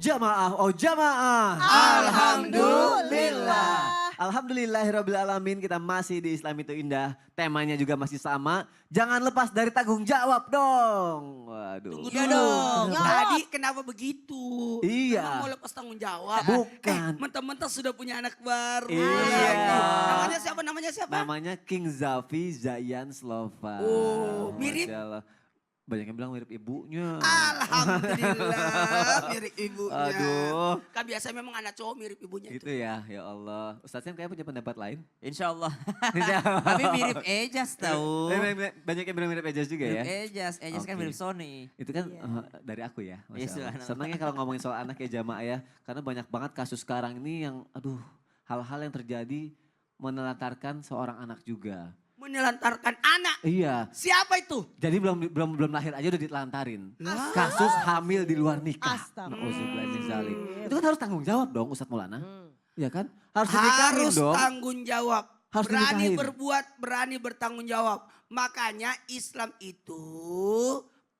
Jamaah, oh jamaah. Alhamdulillah. Alhamdulillahirrabbilalamin, kita masih di Islam itu Indah. Temanya juga masih sama. Jangan lepas dari tanggung jawab dong. Waduh. Tunggu Iya dulu. dong. Tadi kenapa begitu? Iya. Emang mau lepas tanggung jawab? Bukan. Mentang-mentang sudah punya anak baru. Iya. Namanya siapa? Namanya siapa? Namanya King Zafi Zayan Slova. Oh, mirip? Masya Allah. Banyak yang bilang mirip ibunya. Alhamdulillah mirip ibunya. Aduh. Kan biasa memang anak cowok mirip ibunya Gitu itu. ya Allah. Ustaz Sam kayak punya pendapat lain. Insya Allah. Tapi mirip Ejas tahu. Banyak yang bilang mirip Ejas juga ya. Mirip Ejas. Ejas kan Oke. mirip Sony. Itu kan dari aku ya. Iya, Masya Allah. subhanallah. Senangnya kalau ngomongin soal anak ya jamaah ya. Karena banyak banget kasus sekarang ini yang hal-hal yang terjadi menelantarkan seorang anak juga. Menelantarkan anak. Iya. Siapa itu? Jadi belum lahir aja udah ditelantarin. Lah. Kasus hamil di luar nikah. Astaga. Nauzubillah min dzalik. Itu kan harus tanggung jawab dong Ustadz Maulana. Iya kan? Harus dinikahin Harus dong. tanggung jawab. Harus Berani dinikahin. berbuat, berani bertanggung jawab. Makanya Islam itu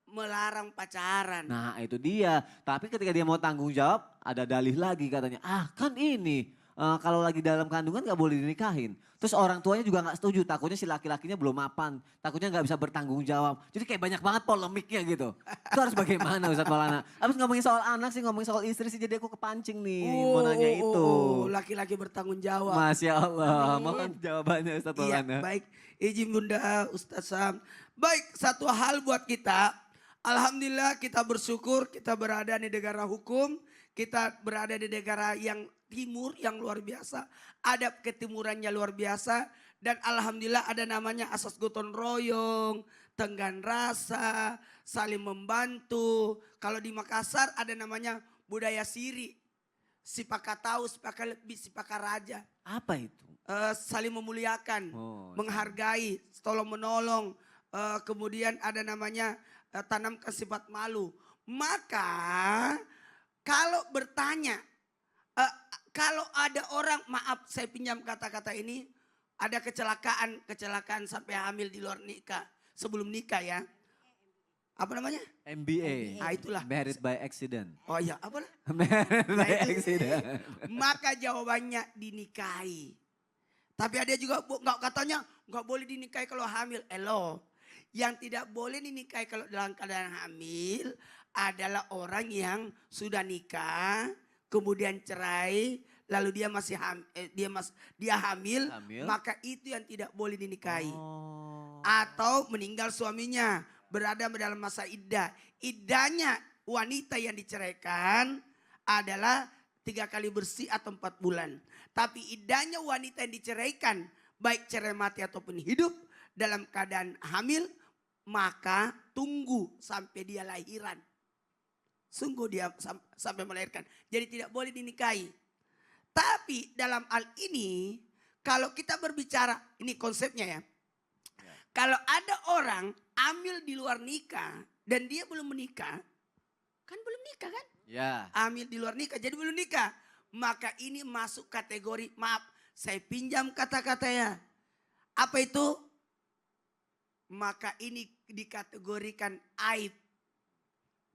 melarang pacaran. Nah itu dia. Tapi ketika dia mau tanggung jawab ada dalih lagi katanya. Kan ini kalau lagi dalam kandungan gak boleh dinikahin. Terus orang tuanya juga gak setuju. Takutnya si laki-lakinya belum mapan. Takutnya gak bisa bertanggung jawab. Jadi kayak banyak banget polemiknya gitu. Itu harus bagaimana Ustadz Maulana? Abis ngomongin soal anak sih, ngomongin soal istri sih. Jadi aku kepancing nih mau nanya itu. Laki-laki bertanggung jawab. Masya Allah. Mohon jawabannya Ustadz Iya, Maulana. baik. Izin Bunda Ustaz Sam. Baik, satu hal buat kita. Alhamdulillah kita bersyukur kita berada di negara hukum. Kita berada di negara yang timur yang luar biasa. Adab ketimurannya luar biasa. Dan alhamdulillah ada namanya asas gotong royong, tenggan rasa, saling membantu. Kalau di Makassar ada namanya budaya siri. Sipaka tahu, sipaka lebih, sipaka raja. Apa itu? Saling memuliakan, Oh, menghargai, tolong menolong. Kemudian ada namanya tanamkan sifat malu. Maka kalau bertanya, kalau ada orang, maaf saya pinjam kata-kata ini, ada kecelakaan sampai hamil di luar nikah, sebelum nikah ya. Apa namanya? MBA. Itulah. Married by accident. Oh iya, apa? Married by accident. Maka jawabannya dinikahi. Tapi ada juga nggak katanya nggak boleh dinikahi kalau hamil. Yang tidak boleh dinikahi kalau dalam keadaan hamil adalah orang yang sudah nikah, kemudian cerai, lalu dia masih hamil, maka itu yang tidak boleh dinikahi. Atau meninggal suaminya, berada dalam masa iddah. Iddahnya wanita yang diceraikan adalah 3 kali bersih atau 4 bulan. Tapi iddahnya wanita yang diceraikan, baik cerai mati ataupun hidup, dalam keadaan hamil, maka tunggu sampai dia lahiran. Sungguh dia sampai melahirkan. Jadi tidak boleh dinikahi. Tapi dalam hal ini, kalau kita berbicara, ini konsepnya ya. Kalau ada orang hamil di luar nikah dan dia belum menikah, kan belum nikah kan? Ya. Hamil di luar nikah, jadi belum nikah. Maka ini masuk kategori, maaf saya pinjam kata-katanya. Apa itu? Maka ini dikategorikan aib.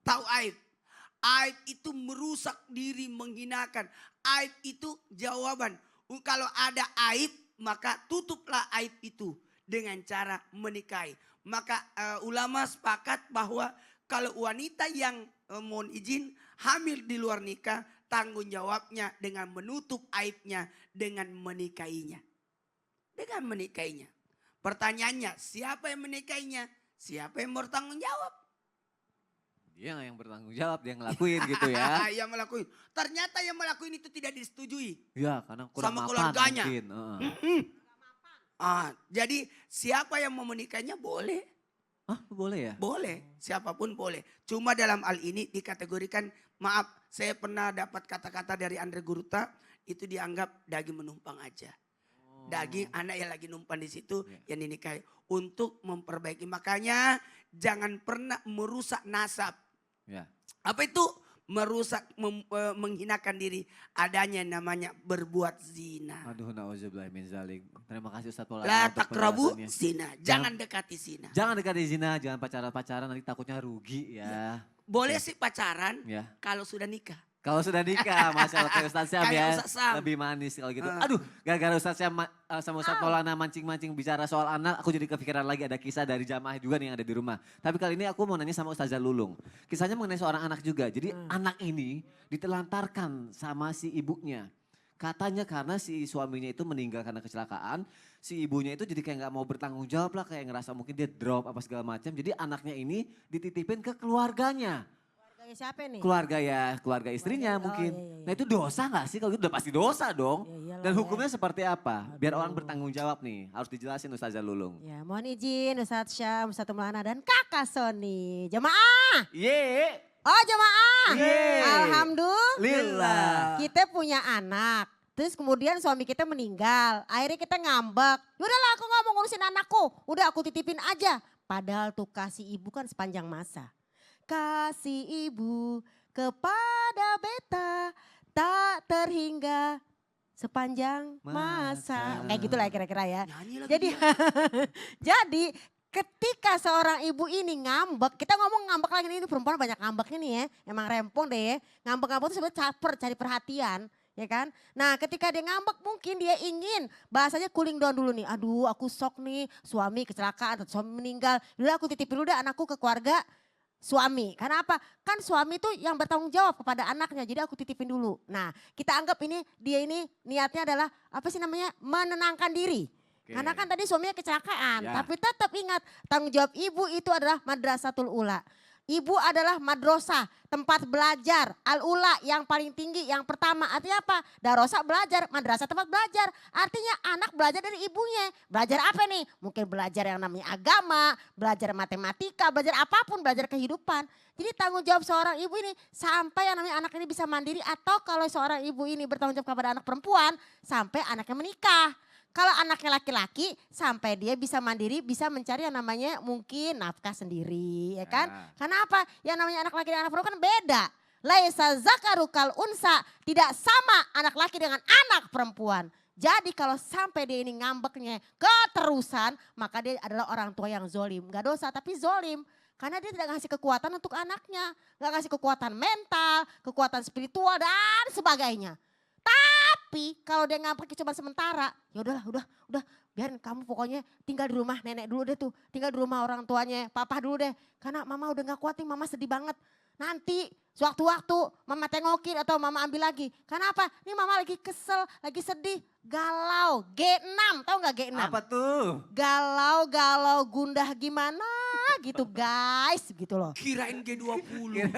Tahu aib? Aib itu merusak diri, menghinakan. Aib itu jawaban. Kalau ada aib, maka tutuplah aib itu dengan cara menikahi. Maka ulama sepakat bahwa kalau wanita yang mohon izin hamil di luar nikah, tanggung jawabnya dengan menutup aibnya dengan menikahinya. Dengan menikahinya. Pertanyaannya, siapa yang menikahinya? Siapa yang bertanggung jawab? Dia yang bertanggung jawab, dia ngelakuin gitu ya. Yang melakuin. Ternyata yang melakuin itu tidak disetujui. Ya karena kurang Sama mapan keluarganya. mungkin. Jadi siapa yang mau menikahinya boleh. Boleh ya? Boleh, siapapun boleh. Cuma dalam hal ini dikategorikan, maaf saya pernah dapat kata-kata dari Andre Guruta, itu dianggap daging menumpang aja. Daging anak yang lagi numpang di situ yang dinikahi. Untuk memperbaiki, makanya jangan pernah merusak nasab. Ya. Apa itu? Merusak, menghinakan diri. Adanya yang namanya berbuat zina. Aduh na'udzubillah min dzalik. Terima kasih Ustaz Maulana La untuk taqrabu penjelasannya. zina. Jangan dekati zina. Jangan dekati zina, jangan pacaran-pacaran nanti takutnya rugi ya. Boleh sih pacaran Ya. kalau sudah nikah. Kalau sudah nikah, Masya Allah kayak Ustaz Syam Kayak ya. Ustaz Syam. Lebih manis kalau gitu. Ah. Aduh, gara-gara Ustaz Syam sama Ustaz Maulana mancing-mancing bicara soal anak, aku jadi kepikiran lagi ada kisah dari jamaah juga nih yang ada di rumah. Tapi kali ini aku mau nanya sama Ustazah Lulung. Kisahnya mengenai seorang anak juga. Jadi anak ini ditelantarkan sama si ibunya. Katanya karena si suaminya itu meninggal karena kecelakaan, si ibunya itu jadi kayak nggak mau bertanggung jawab lah, kayak ngerasa mungkin dia drop apa segala macam. Jadi anaknya ini dititipin ke keluarganya. Keluarga siapa nih? Keluarga istrinya Keluarga- oh, mungkin. iya, iya, iya. Nah itu dosa nggak sih? Kalau itu udah pasti dosa dong. Ya iyalah Dan ya. hukumnya seperti apa? Biar orang Aduh. bertanggung jawab nih. Harus dijelasin Ustazah Lulung. Ya, mohon izin Ustadz Syam, Ustadz Maulana dan Kakak Sony. Jemaah. Ye. Oh, jemaah. Yeay. Alhamdulillah. Lillah. Kita punya anak. Terus kemudian suami kita meninggal. Akhirnya kita ngambek. Yaudahlah aku gak mau ngurusin anakku. Udah aku titipin aja. Padahal tuh kasih ibu kan sepanjang masa. Kasih ibu kepada beta tak terhingga sepanjang masa. Masa. Kayak gitulah kira-kira ya. Nyanyi lagi Jadi dia. jadi ketika seorang ibu ini ngambek, kita ngomong ngambek lagi ini perempuan banyak ngambeknya nih ya. Emang rempong deh ya. Ngambek-ngambek itu sebenarnya caper, cari perhatian. Ya kan? Nah ketika dia ngambek mungkin dia ingin bahasanya cooling down dulu nih. Aduh aku shock nih suami kecelakaan atau suami meninggal. Udah aku titipin dulu deh anakku ke keluarga suami. Karena apa? Kan suami itu yang bertanggung jawab kepada anaknya. Jadi aku titipin dulu. Nah kita anggap ini dia ini niatnya adalah apa sih namanya? Menenangkan diri. Oke. Karena kan tadi suaminya kecelakaan. Ya. Tapi tetap ingat tanggung jawab ibu itu adalah madrasatul ula. Ibu adalah madrasah, tempat belajar, al-ula yang paling tinggi, yang pertama. Artinya apa? Darosa belajar, madrasah tempat belajar. Artinya anak belajar dari ibunya. Belajar apa nih? Mungkin belajar yang namanya agama, belajar matematika, belajar apapun, belajar kehidupan. Jadi tanggung jawab seorang ibu ini sampai yang namanya anak ini bisa mandiri. Atau kalau seorang ibu ini bertanggung jawab kepada anak perempuan, sampai anaknya menikah. Kalau anaknya laki-laki sampai dia bisa mandiri, bisa mencari yang namanya mungkin nafkah sendiri, ya kan? Ah. Karena apa? Yang namanya anak laki dan anak perempuan kan beda. Laisa zakaru kal unsa, tidak sama anak laki dengan anak perempuan. Jadi kalau sampai dia ini ngambeknya keterusan, maka dia adalah orang tua yang zolim. Gak dosa tapi zolim. Karena dia tidak ngasih kekuatan untuk anaknya. Gak ngasih kekuatan mental, kekuatan spiritual dan sebagainya. Tapi kalau dia ngambek cuma sementara, ya udahlah, udah biarin kamu pokoknya tinggal di rumah nenek dulu deh tuh, tinggal di rumah orang tuanya, papa dulu deh. Karena mama udah gak kuat nih, mama sedih banget. Nanti sewaktu-waktu mama tengokin atau mama ambil lagi. Karena apa? Ini mama lagi kesel, lagi sedih, galau. G6, tahu gak G6? Apa tuh? Galau, gundah gimana gitu guys, gitu loh. Kirain G20.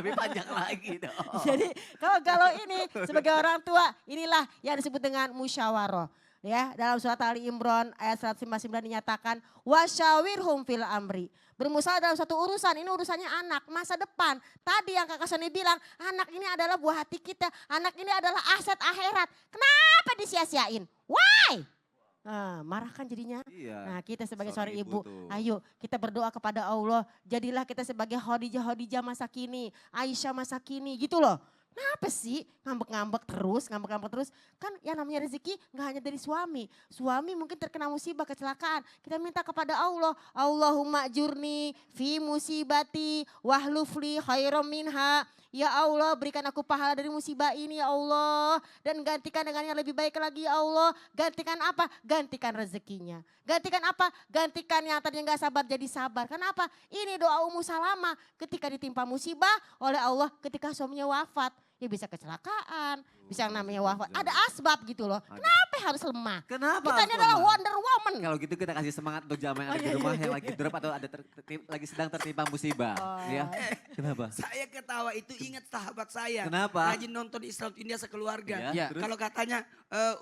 Lebih panjang lagi dong. Jadi kalau galau ini sebagai orang tua inilah yang disebut dengan musyawarah. Ya, dalam surat Ali Imran ayat 159 dinyatakan wasyawirhum fil amri. Bermusyawarah dalam satu urusan, ini urusannya anak, masa depan. Tadi yang Kakak Sony bilang, anak ini adalah buah hati kita, anak ini adalah aset akhirat. Kenapa disia-siain? Why? Nah, marah kan jadinya. Iya. Nah kita sebagai Seorang seorang ibu ibu, tuh. ayo kita berdoa kepada Allah. Jadilah kita sebagai Khadijah masa kini, Aisyah masa kini gitu loh. Kenapa sih ngambek-ngambek terus. Kan yang namanya rezeki gak hanya dari suami. Suami mungkin terkena musibah, kecelakaan. Kita minta kepada Allah. Allahumma ajurni fi musibati wahlufli khairam minha. Ya Allah berikan aku pahala dari musibah ini ya Allah. Dan gantikan dengan yang lebih baik lagi ya Allah. Gantikan apa? Gantikan rezekinya. Gantikan apa? Gantikan yang tadinya gak sabar jadi sabar. Kenapa? Ini doa Ummu Salamah ketika ditimpa musibah oleh Allah ketika suaminya wafat. Ya bisa kecelakaan, bisa yang namanya wafat. Ada asbab gitu loh. Kenapa harus lemah? Kenapa Kita harus ini adalah lemah? Wonder Woman. Kalau gitu kita kasih semangat untuk jamaah yang ada di rumah yang lagi drop atau ada lagi sedang tertimpa musibah. Ya. Kenapa? Saya ketawa itu ingat sahabat saya. Kenapa? Rajin nonton Islam India sekeluarga. Iya, terus? Kalau katanya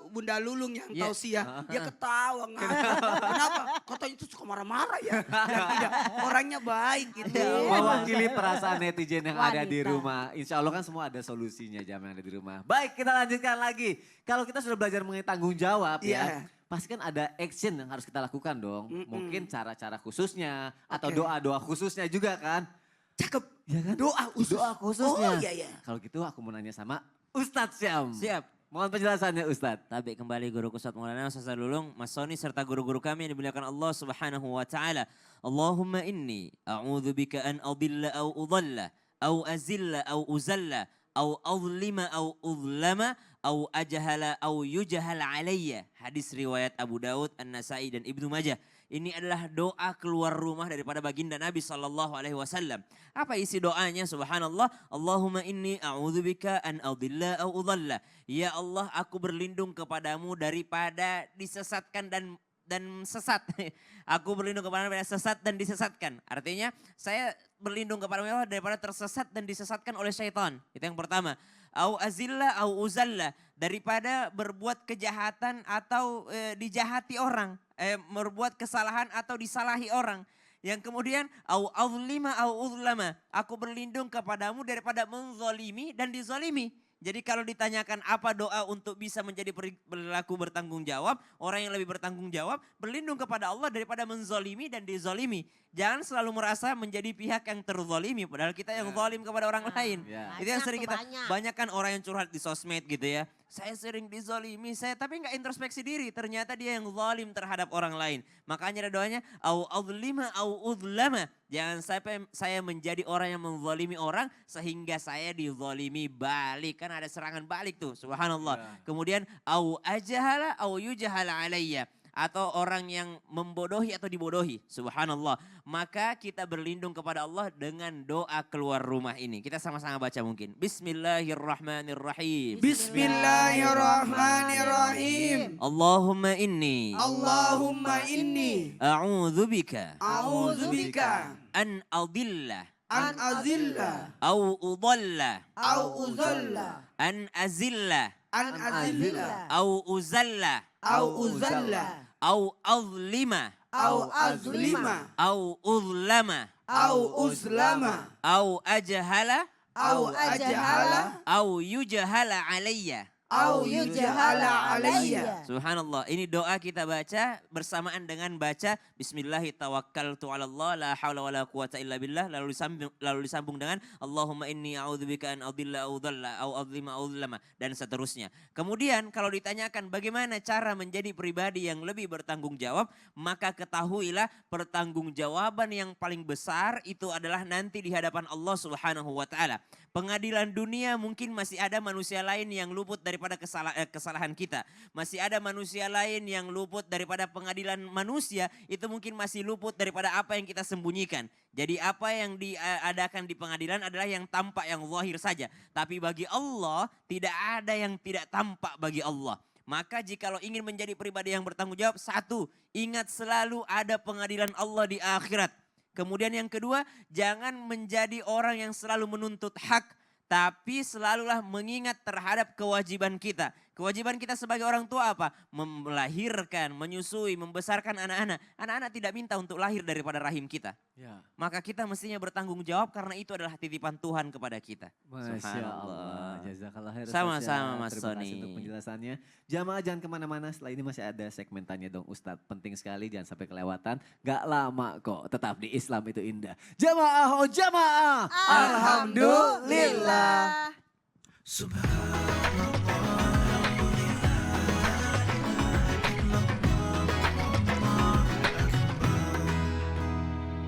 Bunda Lulung yang Iya. tausiah, dia ketawa. Kenapa? Katanya itu suka marah-marah ya. Ya tidak, orangnya baik gitu. Mewakili perasaan netizen yang ada di Wanita. rumah. Insya Allah kan semua ada solusinya jamaah yang ada di rumah. Baik kita lanjutkan lagi. Kalau kita sudah belajar mengenai tanggung jawab Iya. ya. Pasti kan ada action yang harus kita lakukan dong. Mungkin cara-cara khususnya atau Oke. doa-doa khususnya juga kan. Cakep. Ya kan? Doa khusus. Doa khususnya. Oh iya iya. Kalau gitu aku mau nanya sama Ustadz Syam. Siap. Mohon penjelasannya Ustadz. Tabi kembali guruku Ustaz Maulana, Ustaz Lulung, Mas Sony serta guru-guru kami yang dimuliakan Allah Subhanahu wa taala. Allahumma inni a'udzubika an adilla au udalla au azilla au uzalla au azlima au uzlama au ajhala au yujhal alayya. Hadis riwayat Abu Daud, An-Nasai dan Ibnu Majah. Ini adalah doa keluar rumah daripada baginda Nabi sallallahu alaihi wasallam. Apa isi doanya? Subhanallah, Allahumma inni a'udzubika an adilla au udhalla. Ya Allah, aku berlindung kepadamu daripada disesatkan dan sesat. Aku berlindung kepada Allah sesat dan disesatkan. Artinya saya berlindung kepada Allah daripada tersesat dan disesatkan oleh syaitan. Itu yang pertama. Au azilla au uzalla, daripada berbuat kejahatan atau dijahati orang, berbuat kesalahan atau disalahi orang. Yang kemudian au azlima au uzlama, aku berlindung kepadamu daripada menzalimi dan dizalimi. Jadi kalau ditanyakan apa doa untuk bisa menjadi perilaku bertanggung jawab, orang yang lebih bertanggung jawab, berlindung kepada Allah daripada menzalimi dan dizalimi. Jangan selalu merasa menjadi pihak yang terzalimi, padahal kita yang zalim kepada orang lain. Ya. Itu yang sering kita, Banyak. banyak kan orang yang curhat di sosmed gitu ya. Saya sering dizalimi, tapi nggak introspeksi diri. Ternyata dia yang zalim terhadap orang lain. Makanya ada doanya, au azlima au uzlama. Jangan sampai saya menjadi orang yang menzalimi orang sehingga saya dizalimi balik. Kan ada serangan balik tuh, subhanallah. Ya. Kemudian, au ajahala au yujahala alayya. Atau orang yang membodohi atau dibodohi. Subhanallah. Maka kita berlindung kepada Allah dengan doa keluar rumah ini. Kita sama-sama baca mungkin. Bismillahirrahmanirrahim. Bismillahirrahmanirrahim. Allahumma inni Allahumma inni a'udzubika a'udzubika an adilla an azilla au udalla au uzalla an azilla an azilla au uzalla au uzalla au azlima au azlima au uzlama au uzlama au ajhala au ajhala au yujhala alayya. au yujhala alayya. Subhanallah, ini doa kita baca bersamaan dengan baca Bismillahirrahmanirrahim la haula wala quwata illa billah, lalu disambung dengan Allahumma inni a'udzubika an adilla au dhalla au adlima au dhallama dan seterusnya. Kemudian kalau ditanyakan bagaimana cara menjadi pribadi yang lebih bertanggung jawab, maka ketahuilah pertanggungjawaban yang paling besar itu adalah nanti di hadapan Allah Subhanahu wa taala. Pengadilan dunia mungkin masih ada manusia lain yang luput daripada kesalahan kita. Masih ada manusia lain yang luput daripada pengadilan manusia, itu mungkin masih luput daripada apa yang kita sembunyikan. Jadi apa yang diadakan di pengadilan adalah yang tampak, yang zahir saja. Tapi bagi Allah tidak ada yang tidak tampak bagi Allah. Maka jikalau ingin menjadi pribadi yang bertanggung jawab, satu, ingat selalu ada pengadilan Allah di akhirat. Kemudian yang kedua, jangan menjadi orang yang selalu menuntut hak, tapi selalulah mengingat terhadap kewajiban kita. Kewajiban kita sebagai orang tua apa? Melahirkan, menyusui, membesarkan anak-anak. Anak-anak tidak minta untuk lahir daripada rahim kita. Ya. Maka kita mestinya bertanggung jawab karena itu adalah titipan Tuhan kepada kita. Masya Subhanallah. Allah. Jazakallah khair. Sama-sama, Ustaz. Mas Terima kasih Soni. untuk penjelasannya. Jamaah jangan kemana-mana, setelah ini masih ada segmen tanya dong Ustadz. Penting sekali, jangan sampai kelewatan. Gak lama kok, tetap di Islam itu indah. Jamaah, oh jamaah. Alhamdulillah. Subhanallah.